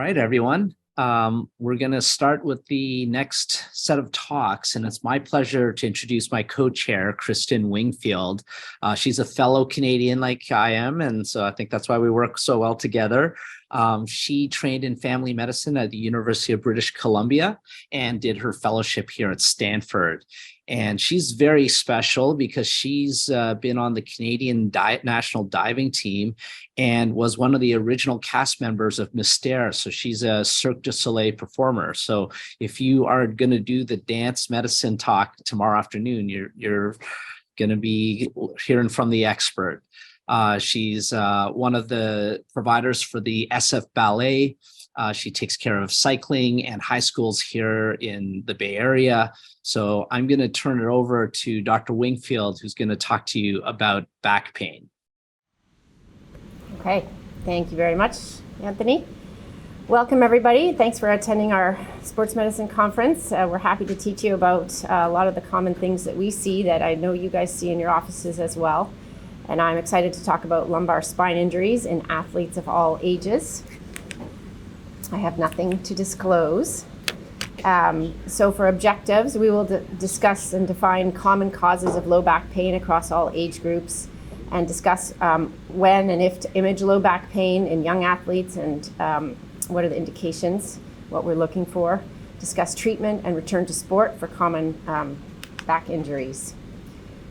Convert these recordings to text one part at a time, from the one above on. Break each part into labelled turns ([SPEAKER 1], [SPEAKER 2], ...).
[SPEAKER 1] right, everyone. We're going to start with the next set of talks, and it's my pleasure to introduce my co-chair, Kristin Wingfield. She's a fellow Canadian like I am, and so I think that's why we work so well together. She trained in family medicine at the University of British Columbia and did her fellowship here at Stanford. And she's very special because she's been on the Canadian national diving team and was one of the original cast members of Mystère. So she's a Cirque du Soleil performer. So if you are going to do the dance medicine talk tomorrow afternoon, you're going to be hearing from the expert. She's one of the providers for the SF Ballet. She takes care of cycling and high schools here in the Bay Area. So I'm going to turn it over to Dr. Wingfield, who's going to talk to you about back pain.
[SPEAKER 2] Okay, thank you very much, Anthony. Welcome, everybody. Thanks for attending our sports medicine conference. We're happy to teach you about a lot of the common things that we see that I know you guys see in your offices as well. And I'm excited to talk about lumbar spine injuries in athletes of all ages. I have nothing to disclose. So for objectives, we will discuss and define common causes of low back pain across all age groups and discuss when and if to image low back pain in young athletes and what are the indications, what we're looking for. Discuss treatment and return to sport for common back injuries.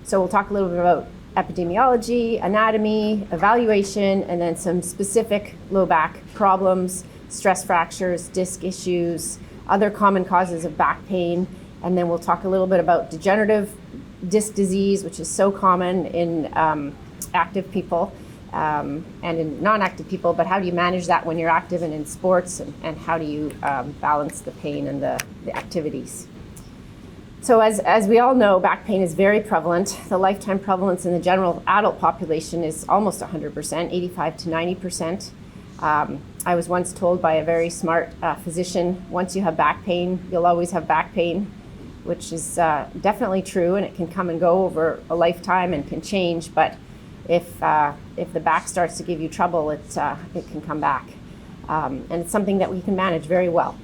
[SPEAKER 2] So we'll talk a little bit about epidemiology, anatomy, evaluation, and then some specific low back problems, stress fractures, disc issues, other common causes of back pain, and then we'll talk a little bit about degenerative disc disease, which is so common in active people and in non-active people, but how do you manage that when you're active and in sports, and how do you balance the pain and the activities? So as we all know, back pain is very prevalent. The lifetime prevalence in the general adult population is almost 100%, 85 to 90%. I was once told by a very smart physician, once you have back pain, you'll always have back pain, which is definitely true, and it can come and go over a lifetime and can change, but if the back starts to give you trouble, it can come back. And it's something that we can manage very well.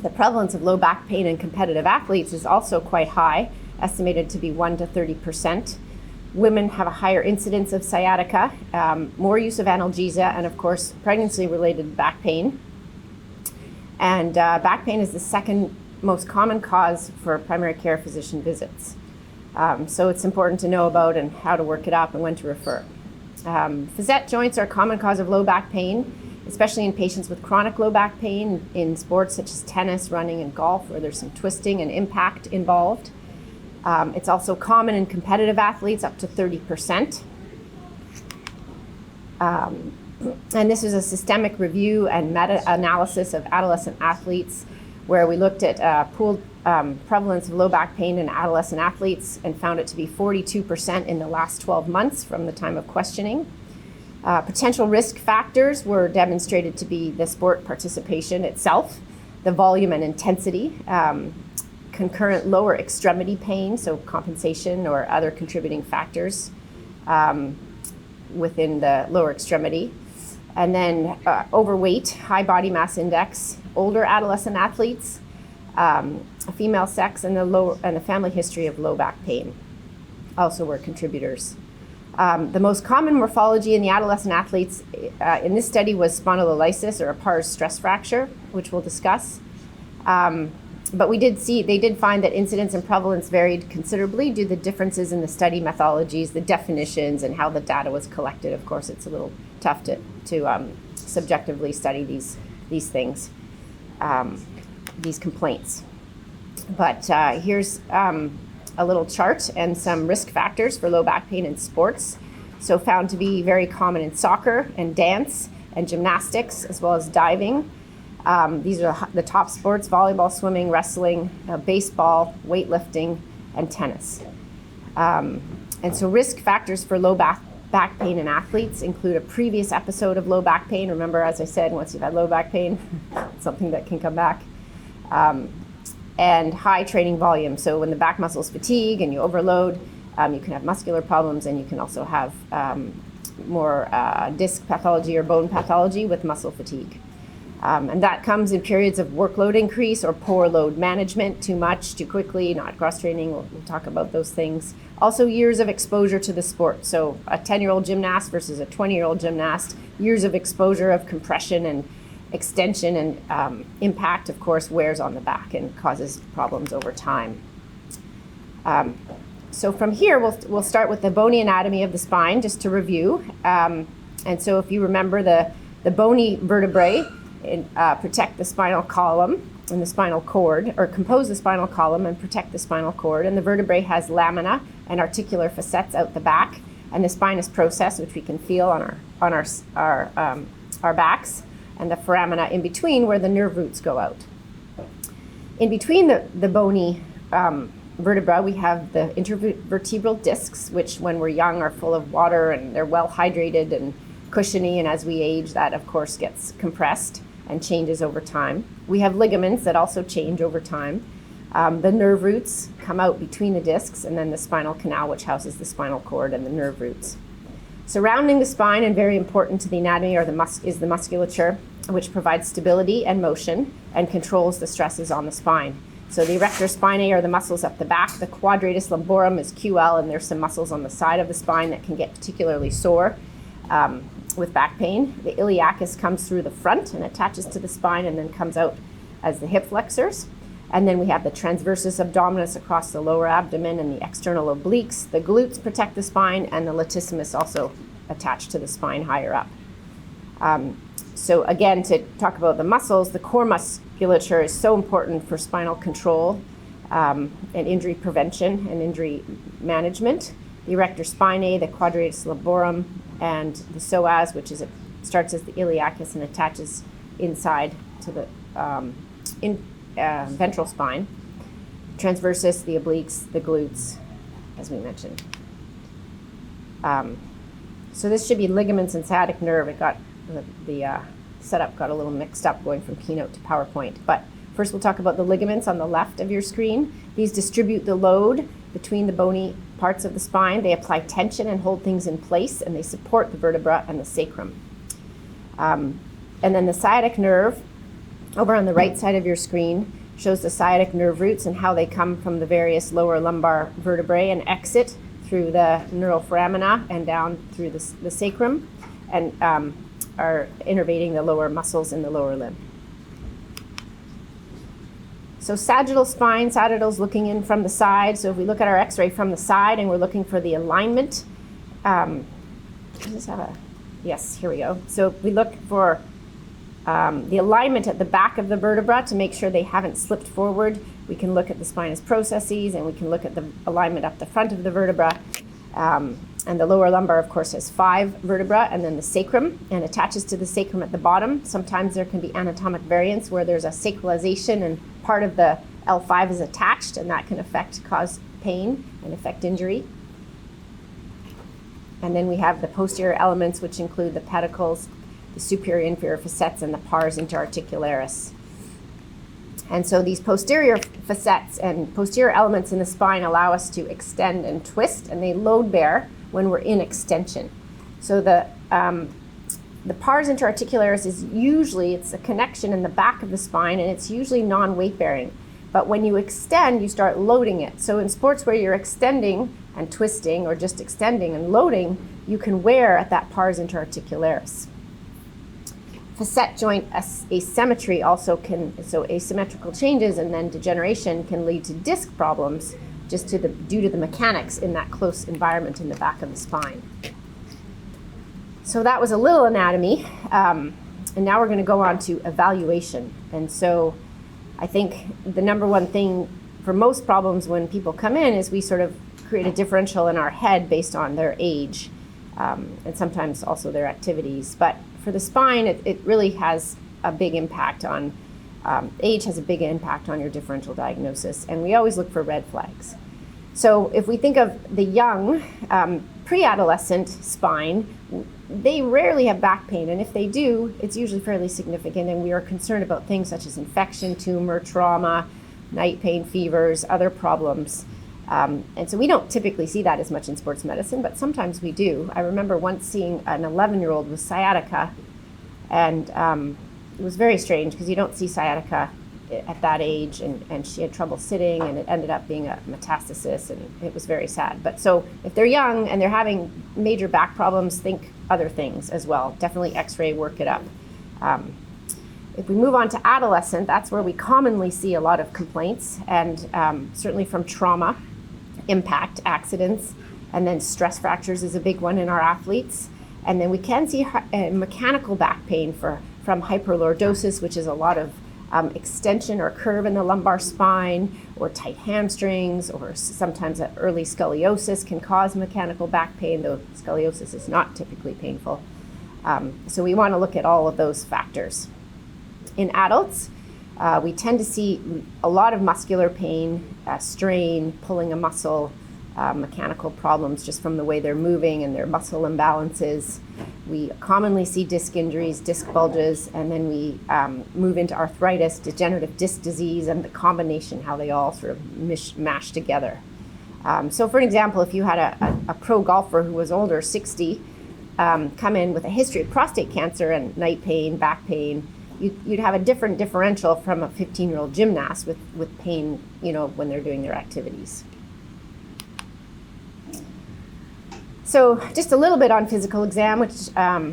[SPEAKER 2] The prevalence of low back pain in competitive athletes is also quite high, estimated to be 1 to 30%. Women have a higher incidence of sciatica, more use of analgesia, and of course, pregnancy-related back pain. And back pain is the second most common cause for primary care physician visits. So it's important to know about and how to work it up and when to refer. Facet joints are a common cause of low back pain, especially in patients with chronic low back pain in sports such as tennis, running, and golf, where there's some twisting and impact involved. It's also common in competitive athletes, up to 30%. And this is a systemic review and meta-analysis of adolescent athletes where we looked at pooled prevalence of low back pain in adolescent athletes and found it to be 42% in the last 12 months from the time of questioning. Potential risk factors were demonstrated to be the sport participation itself, the volume and intensity, concurrent lower extremity pain, so compensation or other contributing factors within the lower extremity, and then overweight, high body mass index, older adolescent athletes, female sex, and the family history of low back pain also were contributors. The most common morphology in the adolescent athletes in this study was spondylolysis, or a pars stress fracture, which we'll discuss. But they did find that incidence and prevalence varied considerably due to the differences in the study methodologies, the definitions, and how the data was collected. Of course, it's a little tough to subjectively study these things, these complaints. But here's a little chart and some risk factors for low back pain in sports. So found to be very common in soccer and dance and gymnastics, as well as diving. These are the top sports: volleyball, swimming, wrestling, baseball, weightlifting, and tennis. And so risk factors for low back pain in athletes include a previous episode of low back pain. Remember, as I said, once you've had low back pain, it's something that can come back. And high training volume. So when the back muscles fatigue and you overload, you can have muscular problems, and you can also have more disc pathology or bone pathology with muscle fatigue. And that comes in periods of workload increase or poor load management, too much, too quickly, not cross training. We'll talk about those things. Also, years of exposure to the sport. So a 10-year-old gymnast versus a 20-year-old gymnast, years of exposure of compression and extension and impact, of course, wears on the back and causes problems over time. So from here, we'll start with the bony anatomy of the spine, just to review. And so if you remember, the bony vertebrae protect the spinal column and the spinal cord, or compose the spinal column and protect the spinal cord. And the vertebrae has lamina and articular facets out the back, and the spinous process, which we can feel on our backs, and the foramina in between, where the nerve roots go out. In between the bony vertebra, we have the intervertebral discs, which when we're young are full of water and they're well hydrated and cushiony, and as we age, that of course gets compressed and changes over time. We have ligaments that also change over time. The nerve roots come out between the discs, and then the spinal canal, which houses the spinal cord and the nerve roots. Surrounding the spine, and very important to the anatomy, is the musculature, which provides stability and motion and controls the stresses on the spine. So the erector spinae are the muscles up the back. The quadratus lumborum is QL, and there's some muscles on the side of the spine that can get particularly sore with back pain. The iliacus comes through the front and attaches to the spine and then comes out as the hip flexors. And then we have the transversus abdominis across the lower abdomen and the external obliques. The glutes protect the spine, and the latissimus also attached to the spine higher up. So again, to talk about the muscles, the core musculature is so important for spinal control and injury prevention and injury management. The erector spinae, the quadratus lumborum, and the psoas, which starts as the iliacus and attaches inside to the ventral spine. Transversus, the obliques, the glutes, as we mentioned. So this should be ligaments and sciatic nerve. It got the setup got a little mixed up going from Keynote to PowerPoint. But first we'll talk about the ligaments on the left of your screen. These distribute the load between the bony parts of the spine. They apply tension and hold things in place, and they support the vertebra and the sacrum. And then the sciatic nerve, over on the right side of your screen, shows the sciatic nerve roots and how they come from the various lower lumbar vertebrae and exit through the neural foramina and down through the sacrum, and are innervating the lower muscles in the lower limb. So sagittal spine, sagittal's looking in from the side. So if we look at our x-ray from the side and we're looking for the alignment, yes, here we go. So if we look for the alignment at the back of the vertebra to make sure they haven't slipped forward, we can look at the spinous processes, and we can look at the alignment up the front of the vertebra. And the lower lumbar, of course, has 5 vertebrae, and then the sacrum, and attaches to the sacrum at the bottom. Sometimes there can be anatomic variants where there's a sacralization and part of the L5 is attached, and that can cause pain and affect injury. And then we have the posterior elements, which include the pedicles, the superior inferior facets, and the pars interarticularis. And so these posterior facets and posterior elements in the spine allow us to extend and twist, and they load bear when we're in extension. So the pars interarticularis is usually, it's a connection in the back of the spine, and it's usually non-weight bearing. But when you extend, you start loading it. So in sports where you're extending and twisting, or just extending and loading, you can wear at that pars interarticularis. Facet joint asymmetry also so asymmetrical changes and then degeneration can lead to disc problems just due to the mechanics in that close environment in the back of the spine. So that was a little anatomy, and now we're going to go on to evaluation. And so I think the number one thing for most problems when people come in is we sort of create a differential in our head based on their age, and sometimes also their activities. But for the spine, it really has a big impact on, age has a big impact on your differential diagnosis, and we always look for red flags. So if we think of the young, pre-adolescent spine, they rarely have back pain, and if they do, it's usually fairly significant, and we are concerned about things such as infection, tumor, trauma, night pain, fevers, other problems. And so we don't typically see that as much in sports medicine, but sometimes we do. I remember once seeing an 11-year-old with sciatica, and was very strange because you don't see sciatica at that age, and she had trouble sitting, and it ended up being a metastasis, and it was very sad. But so if they're young and they're having major back problems, think other things as well. Definitely x-ray, work it up. If we move on to adolescent, that's where we commonly see a lot of complaints, and certainly from trauma, impact, accidents, and then stress fractures is a big one in our athletes. And then we can see mechanical back pain from hyperlordosis, which is a lot of extension or curve in the lumbar spine, or tight hamstrings, or sometimes early scoliosis can cause mechanical back pain, though scoliosis is not typically painful. So we want to look at all of those factors. In adults, we tend to see a lot of muscular pain, strain, pulling a muscle, mechanical problems just from the way they're moving and their muscle imbalances. We commonly see disc injuries, disc bulges, and then we move into arthritis, degenerative disc disease, and the combination, how they all sort of mash together. So for example, if you had a pro golfer who was older, 60, come in with a history of prostate cancer and night pain, back pain, you'd have a different differential from a 15-year-old gymnast with pain, when they're doing their activities. So just a little bit on physical exam, which Dr.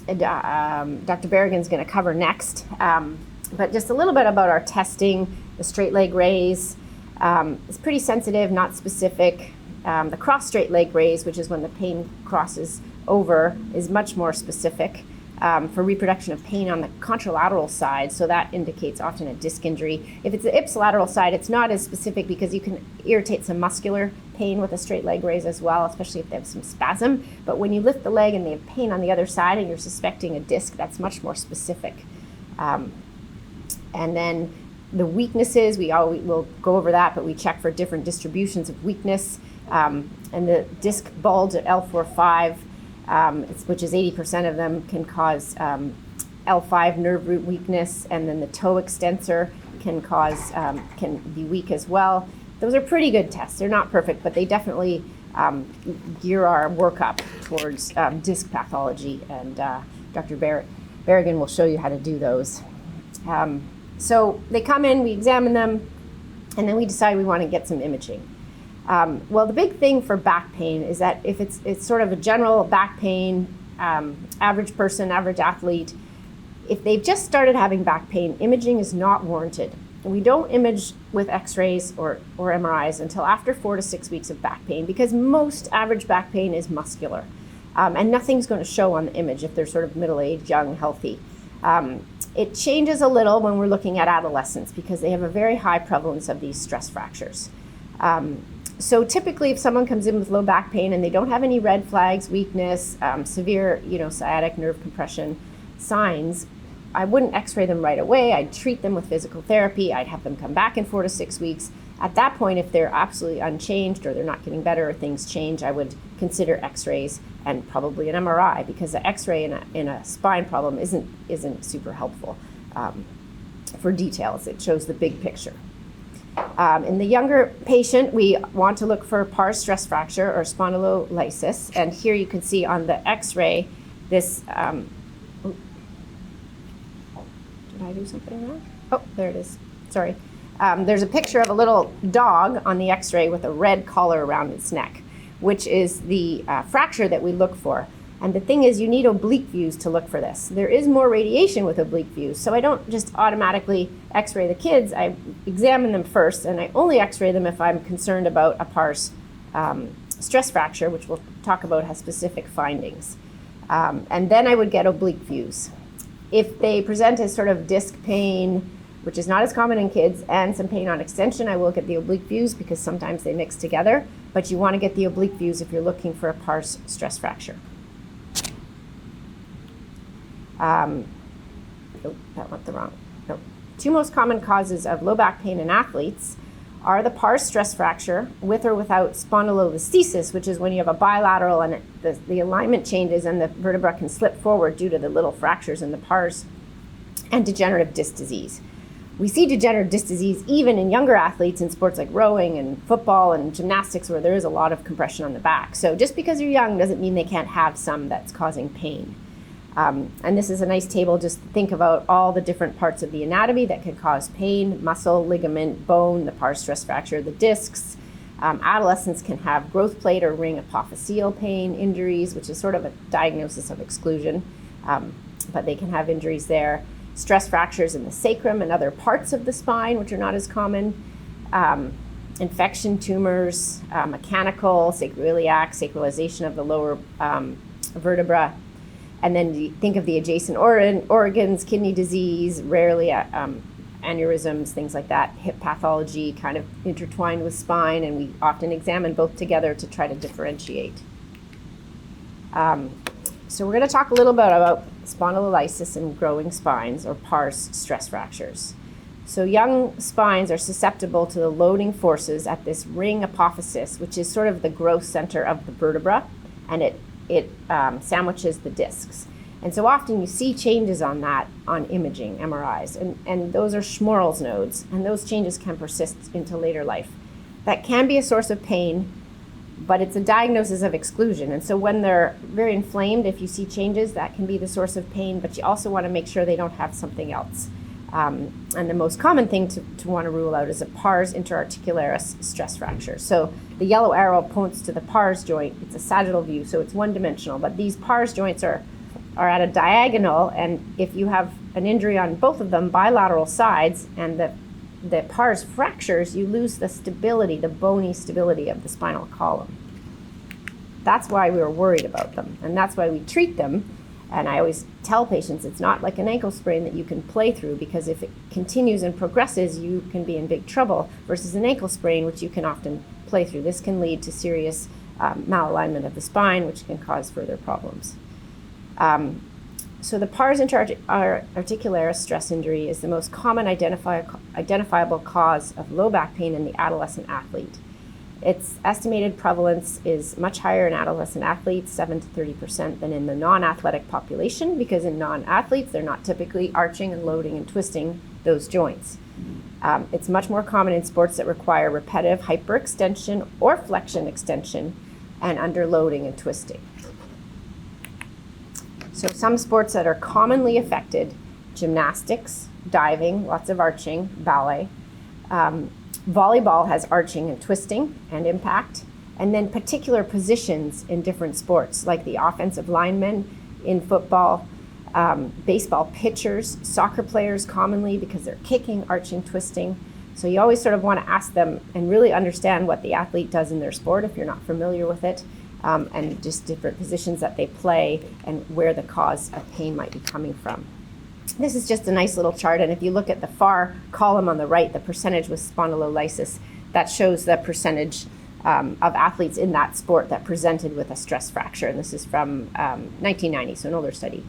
[SPEAKER 2] Berrigan's going to cover next. But just a little bit about our testing, the straight leg raise. It's pretty sensitive, not specific. The cross straight leg raise, which is when the pain crosses over, is much more specific for reproduction of pain on the contralateral side. So that indicates often a disc injury. If it's the ipsilateral side, it's not as specific because you can irritate some muscular pain with a straight leg raise as well, especially if they have some spasm. But when you lift the leg and they have pain on the other side and you're suspecting a disc, that's much more specific. And then the weaknesses, we'll go over that, but we check for different distributions of weakness. And the disc bulge at L4-5, which is 80% of them, can cause L5 nerve root weakness, and then the toe extensor can be weak as well. Those are pretty good tests. They're not perfect, but they definitely gear our workup towards disc pathology, and Dr. Berrigan will show you how to do those. So they come in, we examine them, and then we decide we want to get some imaging. Well, the big thing for back pain is that if it's sort of a general back pain, average person, average athlete, if they've just started having back pain, imaging is not warranted. We don't image with x-rays or MRIs until after 4 to 6 weeks of back pain, because most average back pain is muscular. And nothing's going to show on the image if they're sort of middle-aged, young, healthy. It changes a little when we're looking at adolescents because they have a very high prevalence of these stress fractures. So typically if someone comes in with low back pain and they don't have any red flags, weakness, severe sciatic nerve compression signs, I wouldn't x-ray them right away. I'd treat them with physical therapy. I'd have them come back in 4 to 6 weeks. At that point, if they're absolutely unchanged or they're not getting better or things change, I would consider x-rays and probably an MRI, because the x-ray in a spine problem isn't super helpful for details. It shows the big picture. In the younger patient, we want to look for pars stress fracture or spondylolysis. And here you can see on the x-ray this, did I do something wrong? Oh, there it is. Sorry. There's a picture of a little dog on the x-ray with a red collar around its neck, which is the fracture that we look for. And the thing is, you need oblique views to look for this. There is more radiation with oblique views, so I don't just automatically x-ray the kids. I examine them first, and I only x-ray them if I'm concerned about a pars stress fracture, which we'll talk about, has specific findings. And then I would get oblique views. If they present as sort of disc pain, which is not as common in kids, and some pain on extension, I will get the oblique views because sometimes they mix together. But you want to get the oblique views if you're looking for a pars stress fracture. Oh, that went the wrong. No. 2 most common causes of low back pain in athletes are the pars stress fracture with or without spondylolisthesis, which is when you have a bilateral and the alignment changes and the vertebra can slip forward due to the little fractures in the pars, and degenerative disc disease. We see degenerative disc disease even in younger athletes in sports like rowing and football and gymnastics, where there is a lot of compression on the back. So just because you're young doesn't mean they can't have some that's causing pain. And this is a nice table just to think about all the different parts of the anatomy that can cause pain: muscle, ligament, bone, the pars stress fracture, the discs. Adolescents can have growth plate or ring apophyseal pain injuries, which is sort of a diagnosis of exclusion, but they can have injuries there. Stress fractures in the sacrum and other parts of the spine, which are not as common. Infection, tumors, mechanical, sacroiliac, sacralization of the lower vertebra. And then think of the adjacent organs: kidney disease, rarely aneurysms, things like that. Hip pathology kind of intertwined with spine, and we often examine both together to try to differentiate. So we're going to talk a little bit about spondylolysis and growing spines, or pars stress fractures. So young spines are susceptible to the loading forces at this ring apophysis, which is sort of the growth center of the vertebra, and it sandwiches the discs. And so often you see changes on that on imaging, MRIs, and those are Schmorl's nodes, and those changes can persist into later life. That can be a source of pain, but it's a diagnosis of exclusion. And so when they're very inflamed, if you see changes, that can be the source of pain, but you also want to make sure they don't have something else. And the most common thing to want to rule out is a pars interarticularis stress fracture. So the yellow arrow points to the pars joint. It's a sagittal view, so it's one-dimensional, but these pars joints are at a diagonal, and if you have an injury on both of them, bilateral sides, and the pars fractures, you lose the stability, the bony stability of the spinal column. That's why we were worried about them, and that's why we treat them. And I always tell patients it's not like an ankle sprain that you can play through, because if it continues and progresses, you can be in big trouble, versus an ankle sprain, which you can often play through. This can lead to serious malalignment of the spine, which can cause further problems. So the pars interarticularis stress injury is the most common identifiable cause of low back pain in the adolescent athlete. Its estimated prevalence is much higher in adolescent athletes, 7 to 30%, than in the non-athletic population, because in non-athletes, they're not typically arching and loading and twisting those joints. It's much more common in sports that require repetitive hyperextension or flexion extension and underloading and twisting. So some sports that are commonly affected: gymnastics, diving, lots of arching, ballet. Volleyball has arching and twisting and impact. And then particular positions in different sports, like the offensive linemen in football, baseball pitchers, soccer players commonly, because they're kicking, arching, twisting. So you always sort of want to ask them and really understand what the athlete does in their sport if you're not familiar with it. And just different positions that they play and where the cause of pain might be coming from. This is just a nice little chart, and if you look at the far column on the right, the percentage with spondylolysis, that shows the percentage of athletes in that sport that presented with a stress fracture, and this is from 1990, so an older study.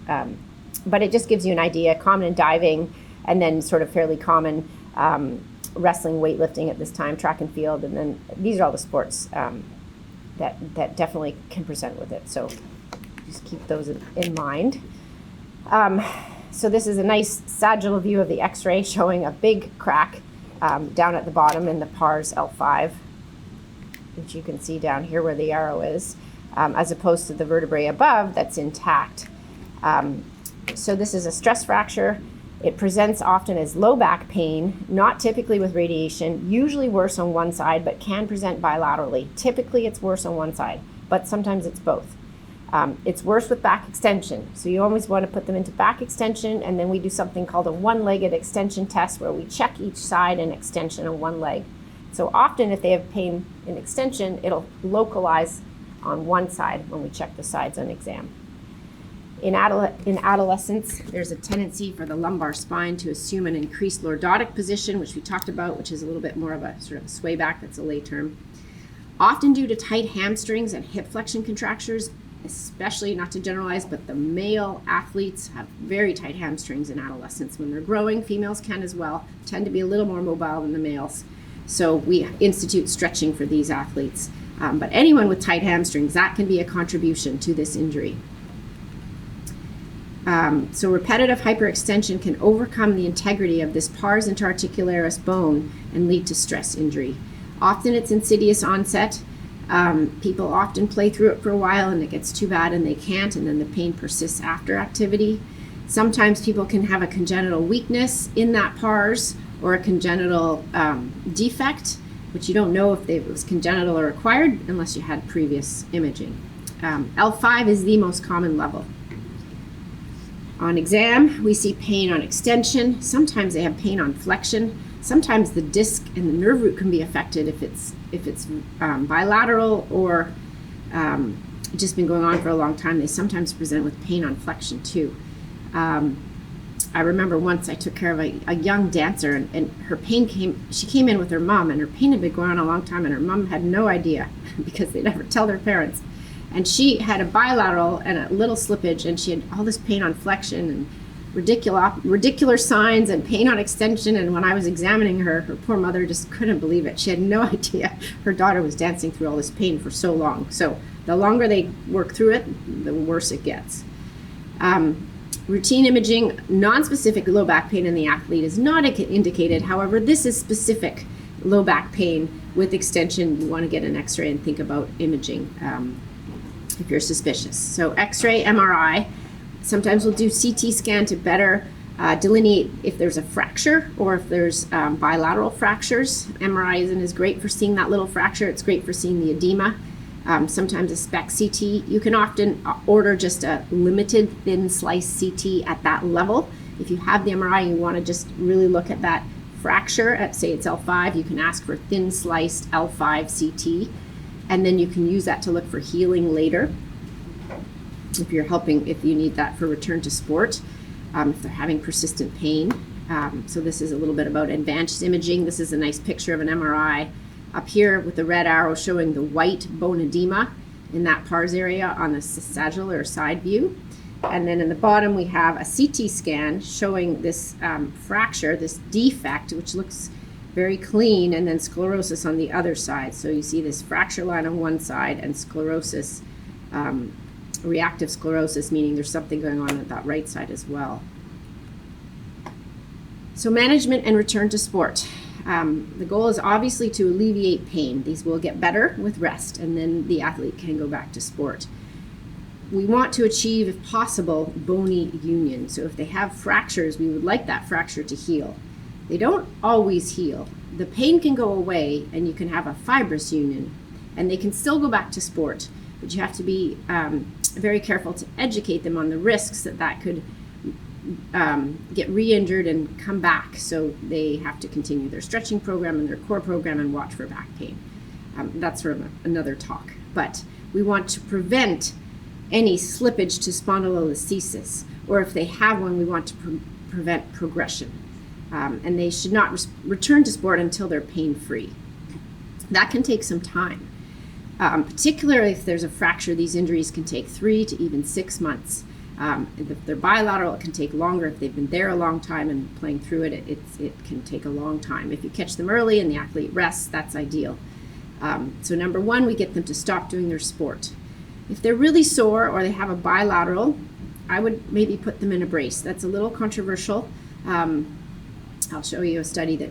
[SPEAKER 2] But it just gives you an idea: common in diving, and then sort of fairly common wrestling, weightlifting at this time, track and field, and then these are all the sports that definitely can present with it. So just keep those in mind. So this is a nice sagittal view of the X-ray showing a big crack down at the bottom in the pars L5, which you can see down here where the arrow is, as opposed to the vertebrae above that's intact. So this is a stress fracture. It presents often as low back pain, not typically with radiation, usually worse on one side, but can present bilaterally. Typically it's worse on one side, but sometimes it's both. It's worse with back extension. So you always want to put them into back extension, and then we do something called a one-legged extension test, where we check each side in extension on one leg. So often if they have pain in extension, it'll localize on one side when we check the sides on exam. In adolescence, there's a tendency for the lumbar spine to assume an increased lordotic position, which we talked about, which is a little bit more of a sort of a sway back. That's a lay term. Often due to tight hamstrings and hip flexion contractures, especially, not to generalize, but the male athletes have very tight hamstrings in adolescence. When they're growing, females can as well, tend to be a little more mobile than the males. So we institute stretching for these athletes. But anyone with tight hamstrings, that can be a contribution to this injury. So repetitive hyperextension can overcome the integrity of this pars interarticularis bone and lead to stress injury. Often it's insidious onset, People often play through it for a while and it gets too bad and they can't, and then the pain persists after activity. Sometimes people can have a congenital weakness in that pars or a congenital defect, which you don't know if it was congenital or acquired unless you had previous imaging. L5 is the most common level. On exam, we see pain on extension. Sometimes they have pain on flexion. Sometimes the disc and the nerve root can be affected if it's bilateral or just been going on for a long time. They sometimes present with pain on flexion too. I remember once I took care of a young dancer, and her pain she came in with her mom, and her pain had been going on a long time, and her mom had no idea because they never tell their parents. And she had a bilateral and a little slippage, and she had all this pain on flexion and radicular signs and pain on extension. And when I was examining her poor mother just couldn't believe it. She had no idea her daughter was dancing through all this pain for so long. So the longer they work through it, the worse it gets. Routine imaging, non-specific low back pain in the athlete is not indicated. However, this is specific low back pain with extension. You want to get an x-ray and think about imaging if you're suspicious. So x-ray, MRI, sometimes we'll do CT scan to better delineate if there's a fracture or if there's bilateral fractures. MRI isn't as great for seeing that little fracture. It's great for seeing the edema. Sometimes a SPECT CT. You can often order just a limited thin slice CT at that level. If you have the MRI, you want to just really look at that fracture at, say it's L5, you can ask for thin sliced L5 CT, and then you can use that to look for healing later if you need that for return to sport, if they're having persistent pain. So this is a little bit about advanced imaging. This is a nice picture of an MRI up here with the red arrow showing the white bone edema in that pars area on the sagittal or side view. And then in the bottom we have a CT scan showing this fracture, this defect, which looks very clean, and then sclerosis on the other side. So you see this fracture line on one side and sclerosis, reactive sclerosis, meaning there's something going on at that right side as well. So management and return to sport. The goal is obviously to alleviate pain. These will get better with rest, and then the athlete can go back to sport. We want to achieve, if possible, bony union. So if they have fractures, we would like that fracture to heal. They don't always heal. The pain can go away, and you can have a fibrous union, and they can still go back to sport, but you have to be very careful to educate them on the risks that could get re-injured and come back. So they have to continue their stretching program and their core program and watch for back pain. That's sort of another talk. But we want to prevent any slippage to spondylolisthesis, or if they have one, we want to prevent progression. And they should not return to sport until they're pain-free. That can take some time. Particularly if there's a fracture, these injuries can take 3 to even 6 months. If they're bilateral, it can take longer. If they've been there a long time and playing through it, it can take a long time. If you catch them early and the athlete rests, that's ideal. So number one, we get them to stop doing their sport. If they're really sore or they have a bilateral, I would maybe put them in a brace. That's a little controversial. I'll show you a study that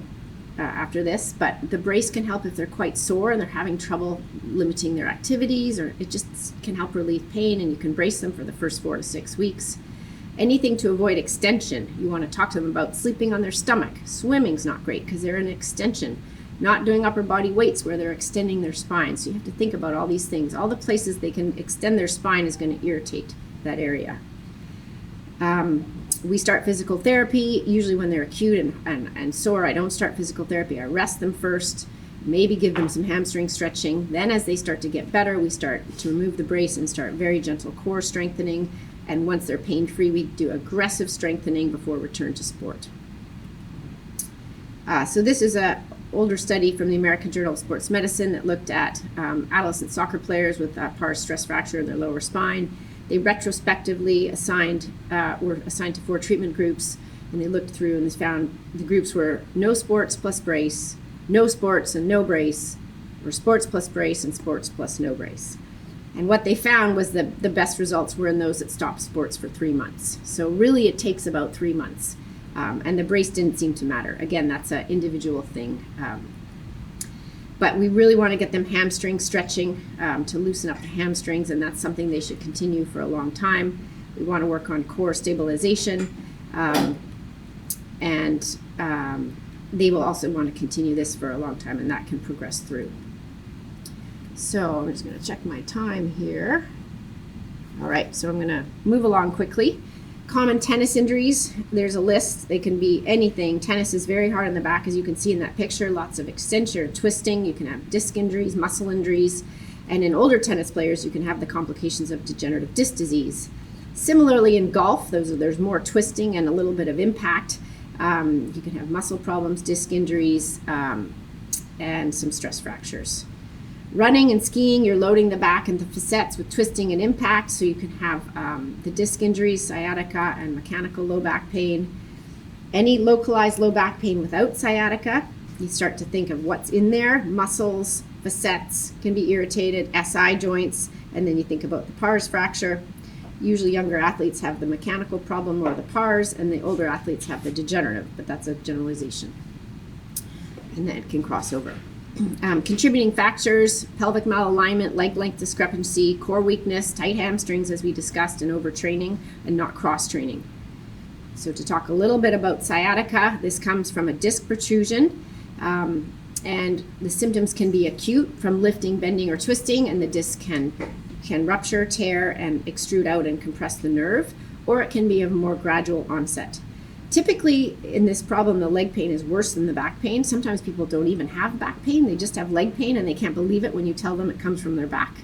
[SPEAKER 2] after this, but the brace can help if they're quite sore and they're having trouble limiting their activities, or it just can help relieve pain, and you can brace them for the first 4 to 6 weeks. Anything to avoid extension. You want to talk to them about sleeping on their stomach. Swimming's not great because they're in extension. Not doing upper body weights where they're extending their spine. So you have to think about all these things. All the places they can extend their spine is going to irritate that area. We start physical therapy usually when they're acute and sore. I don't start physical therapy. I rest them first, maybe give them some hamstring stretching. Then as they start to get better, we start to remove the brace and start very gentle core strengthening. And once they're pain-free, we do aggressive strengthening before return to sport. So this is an older study from the American Journal of Sports Medicine that looked at adolescent soccer players with pars stress fracture in their lower spine. They retrospectively were assigned to 4 treatment groups, and they looked through and they found the groups were no sports plus brace, no sports and no brace, or sports plus brace and sports plus no brace. And what they found was the best results were in those that stopped sports for 3 months. So really it takes about 3 months. And the brace didn't seem to matter. Again, that's an individual thing. But we really want to get them hamstring stretching to loosen up the hamstrings, and that's something they should continue for a long time. We want to work on core stabilization, and they will also want to continue this for a long time, and that can progress through. So I'm just going to check my time here. All right, so I'm going to move along quickly. Common tennis injuries, there's a list. They can be anything. Tennis is very hard on the back, as you can see in that picture. Lots of extension or twisting. You can have disc injuries, muscle injuries, and in older tennis players, you can have the complications of degenerative disc disease. Similarly, in golf, there's more twisting and a little bit of impact. You can have muscle problems, disc injuries, and some stress fractures. Running and skiing, you're loading the back and the facets with twisting and impact, so you can have the disc injuries, sciatica, and mechanical low back pain. Any localized low back pain without sciatica, you start to think of what's in there. Muscles, facets can be irritated, SI joints, and then you think about the pars fracture. Usually younger athletes have the mechanical problem or the pars, and the older athletes have the degenerative, but that's a generalization. And then it can cross over. Contributing factors, pelvic malalignment, leg length discrepancy, core weakness, tight hamstrings, as we discussed, and overtraining and not cross-training. So to talk a little bit about sciatica, this comes from a disc protrusion, and the symptoms can be acute from lifting, bending, or twisting, and the disc can rupture, tear, and extrude out and compress the nerve, or it can be of more gradual onset. Typically, in this problem, the leg pain is worse than the back pain. Sometimes people don't even have back pain. They just have leg pain, and they can't believe it when you tell them it comes from their back.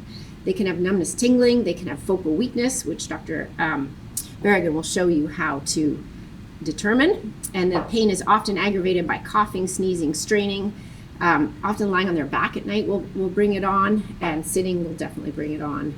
[SPEAKER 2] They can have numbness, tingling. They can have focal weakness, which Dr. Berrigan will show you how to determine. And the pain is often aggravated by coughing, sneezing, straining. Often lying on their back at night will bring it on, and sitting will definitely bring it on.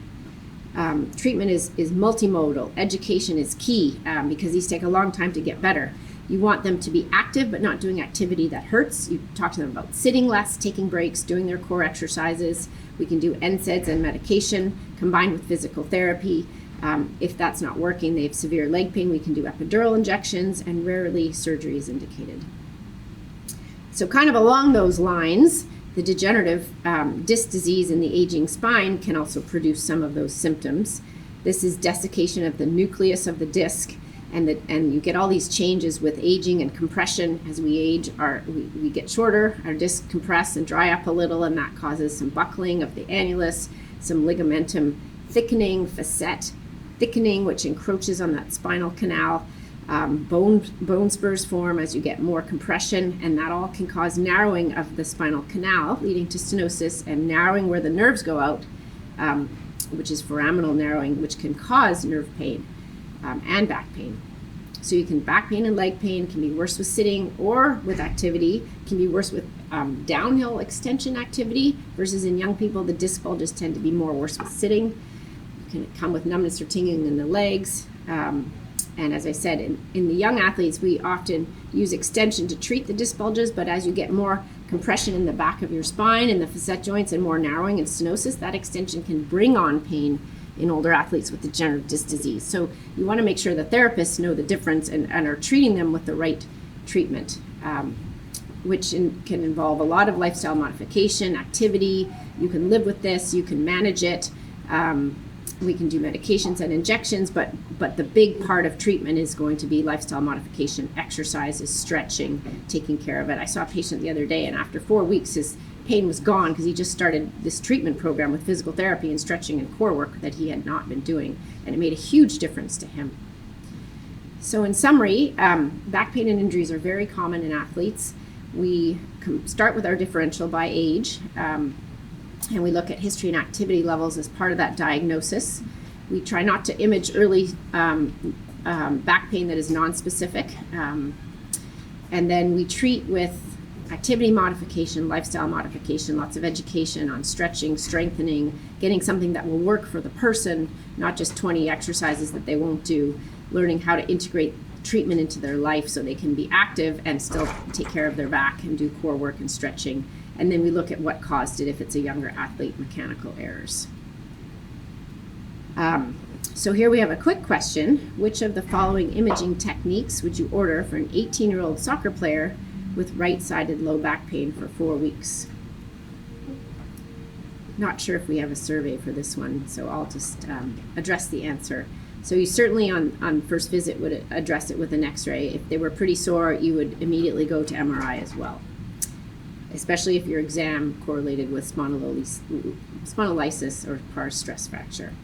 [SPEAKER 2] Treatment is multimodal. Education is key because these take a long time to get better. You want them to be active but not doing activity that hurts. You talk to them about sitting less, taking breaks, doing their core exercises. We can do NSAIDs and medication combined with physical therapy. If that's not working, they have severe leg pain, we can do epidural injections, and rarely surgery is indicated. So kind of along those lines, the degenerative disc disease in the aging spine can also produce some of those symptoms. This is desiccation of the nucleus of the disc, and you get all these changes with aging and compression. As we age, we get shorter, our discs compress and dry up a little, and that causes some buckling of the annulus, some ligamentum thickening, facet thickening, which encroaches on that spinal canal. Bone spurs form as you get more compression, and that all can cause narrowing of the spinal canal, leading to stenosis and narrowing where the nerves go out, which is foraminal narrowing, which can cause nerve pain and back pain. So you can back pain and leg pain can be worse with sitting or with activity, can be worse with downhill extension activity, versus in young people, the disc bulges tend to be worse with sitting. You can come with numbness or tingling in the legs. And as I said, in the young athletes, we often use extension to treat the disc bulges, but as you get more compression in the back of your spine and the facet joints and more narrowing and stenosis, that extension can bring on pain in older athletes with degenerative disc disease. So you want to make sure the therapists know the difference and are treating them with the right treatment, which can involve a lot of lifestyle modification, activity. You can live with this, you can manage it. We can do medications and injections, but the big part of treatment is going to be lifestyle modification, exercises, stretching, taking care of it. I saw a patient the other day, and after 4 weeks, his pain was gone because he just started this treatment program with physical therapy and stretching and core work that he had not been doing, and it made a huge difference to him. So in summary, back pain and injuries are very common in athletes. We start with our differential by age, and we look at history and activity levels as part of that diagnosis. We try not to image early back pain that is nonspecific. And then we treat with activity modification, lifestyle modification, lots of education on stretching, strengthening, getting something that will work for the person, not just 20 exercises that they won't do, learning how to integrate treatment into their life so they can be active and still take care of their back and do core work and stretching. And then we look at what caused it if it's a younger athlete, mechanical errors. So here we have a quick question. Which of the following imaging techniques would you order for an 18-year-old soccer player with right-sided low back pain for 4 weeks? not sure if we have a survey for this one, so I'll just address the answer. So you certainly on first visit would address it with an x-ray. If they were pretty sore, you would immediately go to MRI as well, especially if your exam correlated with spondylolysis or pars stress fracture.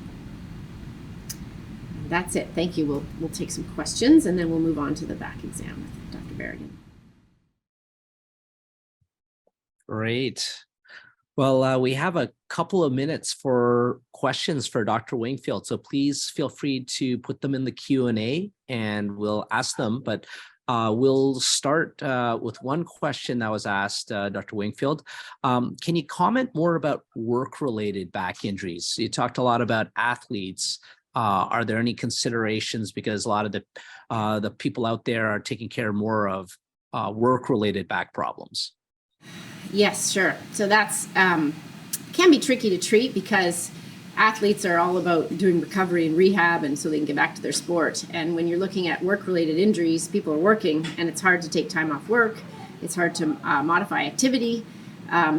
[SPEAKER 2] That's it. Thank you. We'll take some questions and then we'll move on to the back exam with Dr. Berrigan.
[SPEAKER 1] Great. Well, we have a couple of minutes for questions for Dr. Wingfield, so please feel free to put them in the Q&A and we'll ask them. But we'll start with one question that was asked, Dr. Wingfield. Can you comment more about work-related back injuries? You talked a lot about athletes. Are there any considerations, because a lot of the people out there are taking care more of work-related back problems?
[SPEAKER 2] Yes, sure. So that's can be tricky to treat because athletes are all about doing recovery and rehab, and so they can get back to their sport. And when you're looking at work-related injuries, people are working, and it's hard to take time off work. It's hard to modify activity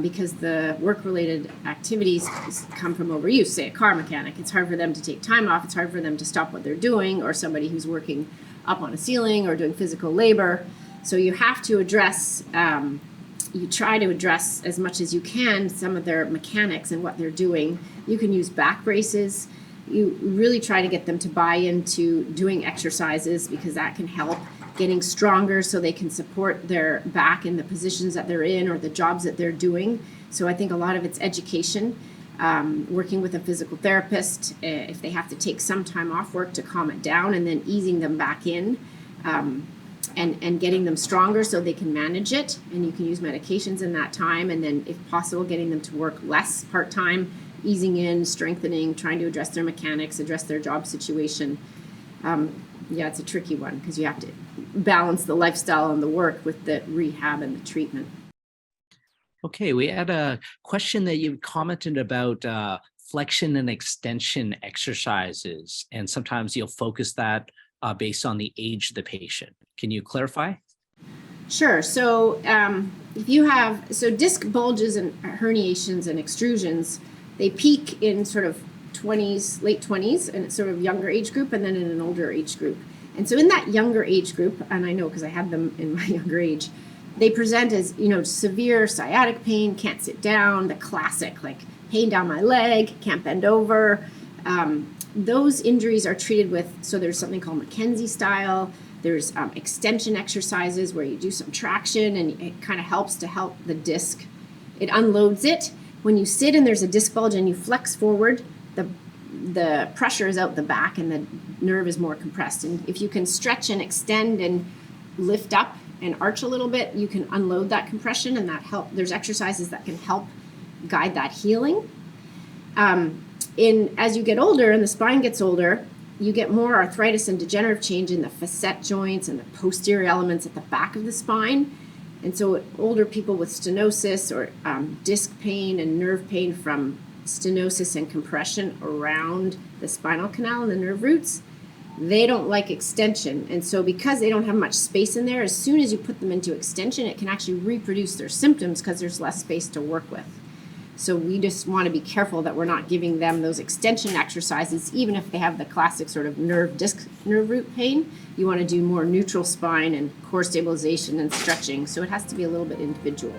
[SPEAKER 2] because the work-related activities come from overuse. Say a car mechanic, it's hard for them to take time off. It's hard for them to stop what they're doing, or somebody who's working up on a ceiling or doing physical labor. So you have to address you try to address as much as you can some of their mechanics and what they're doing. You can use back braces. You really try to get them to buy into doing exercises because that can help getting stronger so they can support their back in the positions that they're in or the jobs that they're doing. So I think a lot of it's education, working with a physical therapist if they have to take some time off work to calm it down, and then easing them back in. And getting them stronger so they can manage it, and you can use medications in that time, and then if possible getting them to work less part-time, easing in, strengthening, trying to address their mechanics, address their job situation. Yeah, it's a tricky one because you have to balance the lifestyle and the work with the rehab and the treatment.
[SPEAKER 1] Okay, we had a question that you commented about flexion and extension exercises, and sometimes you'll focus that based on the age of the patient. Can you clarify?
[SPEAKER 2] Sure. So if you have, disc bulges and herniations and extrusions, they peak in sort of 20s, late 20s, and it's sort of younger age group, and then in an older age group. And so in that younger age group, and I know because I had them in my younger age, they present as, severe sciatic pain, can't sit down, the classic, like pain down my leg, can't bend over. Those injuries are treated with, so there's something called McKenzie style. There's extension exercises where you do some traction and it kind of helps to help the disc. It unloads it. When you sit and there's a disc bulge and you flex forward, the pressure is out the back and the nerve is more compressed. And if you can stretch and extend and lift up and arch a little bit, you can unload that compression, and that help. There's exercises that can help guide that healing. As you get older and the spine gets older, you get more arthritis and degenerative change in the facet joints and the posterior elements at the back of the spine. And so older people with stenosis or disc pain and nerve pain from stenosis and compression around the spinal canal and the nerve roots, they don't like extension. And so because they don't have much space in there, as soon as you put them into extension, it can actually reproduce their symptoms because there's less space to work with. So we just want to be careful that we're not giving them those extension exercises, even if they have the classic sort of nerve root pain. You want to do more neutral spine and core stabilization and stretching. So it has to be a little bit individual.